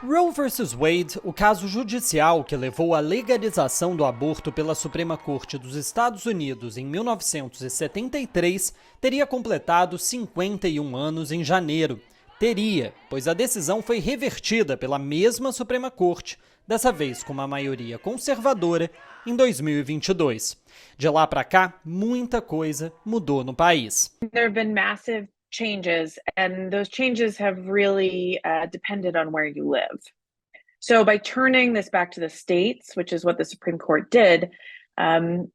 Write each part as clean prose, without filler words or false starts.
Roe vs. Wade, o caso judicial que levou à legalização do aborto pela Suprema Corte dos Estados Unidos em 1973, teria completado 51 anos em janeiro. Teria, pois a decisão foi revertida pela mesma Suprema Corte, dessa vez com uma maioria conservadora, em 2022. De lá para cá, muita coisa mudou no país. There have been massive changes, and those changes have really depended on where you live. So by turning this back to the states, which is what the Supreme Court did,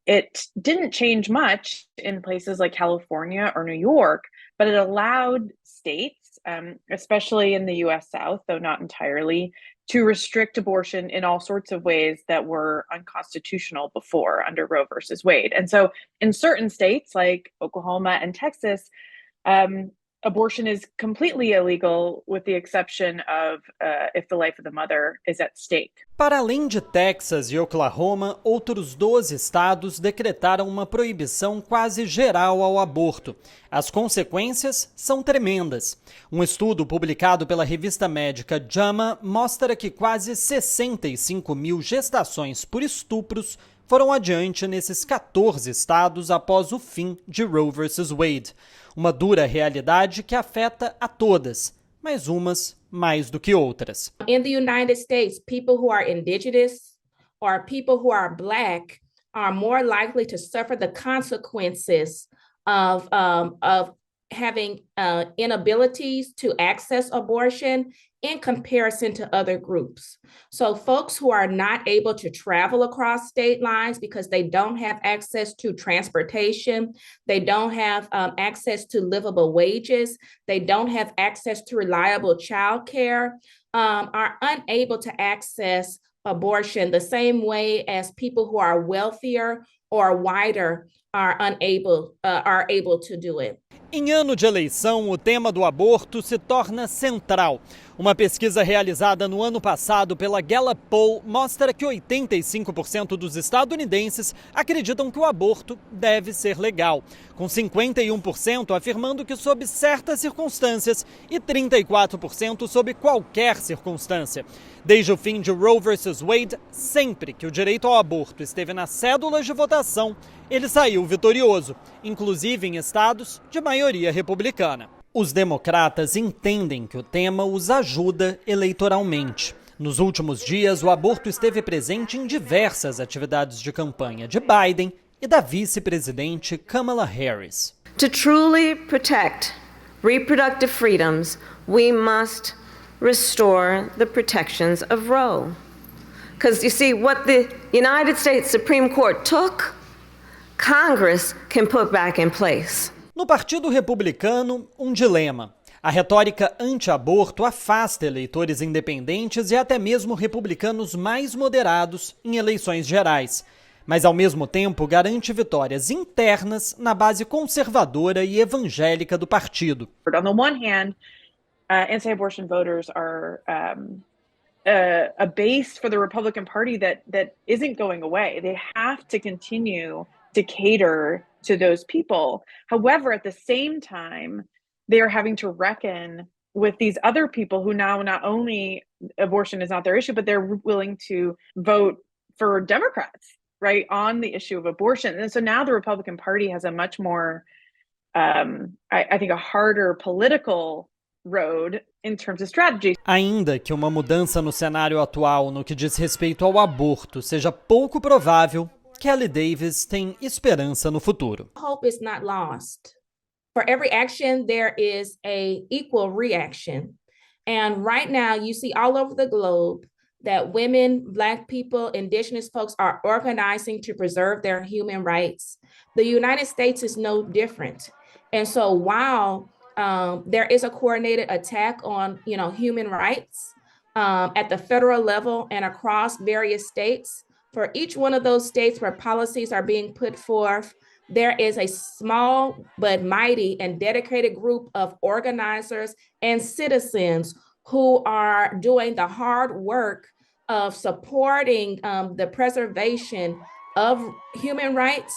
it didn't change much in places like California or New York, but it allowed states, especially in the US South, though not entirely, to restrict abortion in all sorts of ways that were unconstitutional before under Roe versus Wade. And so in certain states like Oklahoma and Texas, abortion is completely illegal with the exception of if the life of the mother is at stake. Para além de Texas e Oklahoma, outros 12 estados decretaram uma proibição quase geral ao aborto. As consequências são tremendas. Um estudo publicado pela revista médica JAMA mostra que quase 65 mil gestações por estupros foram adiante nesses 14 estados após o fim de Roe vs. Wade. Uma dura realidade que afeta a todas, mas umas mais do que outras. In the United States, people who are indigenous or people who are Black are more likely to suffer the consequences of having inabilities to access abortion in comparison to other groups. So folks who are not able to travel across state lines because they don't have access to transportation, they don't have access to livable wages, they don't have access to reliable childcare, are unable to access abortion the same way as people who are wealthier or whiter are able to do it. Em ano de eleição, o tema do aborto se torna central. Uma pesquisa realizada no ano passado pela Gallup Poll mostra que 85% dos estadunidenses acreditam que o aborto deve ser legal, com 51% afirmando que sob certas circunstâncias e 34% sob qualquer circunstância. Desde o fim de Roe vs. Wade, sempre que o direito ao aborto esteve nas cédulas de votação, ele saiu vitorioso, inclusive em estados de maioria republicana. Os democratas entendem que o tema os ajuda eleitoralmente. Nos últimos dias, o aborto esteve presente em diversas atividades de campanha de Biden e da vice-presidente Kamala Harris. To truly protect reproductive freedoms, we must restore the protections of Roe. Because you see, what the United States Supreme Court took, Congress can put back in place. No Partido Republicano, um dilema. A retórica anti-aborto afasta eleitores independentes e até mesmo republicanos mais moderados em eleições gerais, mas ao mesmo tempo garante vitórias internas na base conservadora e evangélica do partido. On the one hand, anti-abortion voters are a base for the Republican Party that isn't going away. They have to continue to cater to those people. However, at the same time, they are having to reckon with these other people who now not only abortion is not their issue, but they're willing to vote for Democrats, right, on the issue of abortion. And so now the Republican Party has a much more, I think, a harder political road in terms of strategy. Ainda que uma mudança no cenário atual no que diz respeito ao aborto seja pouco provável, Kelly Davis tem esperança no futuro. Hope is not lost. For every action, there is a equal reaction. And right now, you see all over the globe that women, Black people, indigenous folks are organizing to preserve their human rights. The United States is no different. And so while there is a coordinated attack on, human rights at the federal level and across various states, for each one of those states where policies are being put forth, there is a small but mighty and dedicated group of organizers and citizens who are doing the hard work of supporting the preservation of human rights,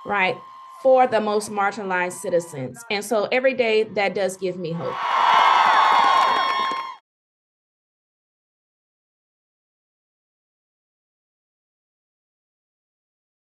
right, for the most marginalized citizens. And so every day that does give me hope.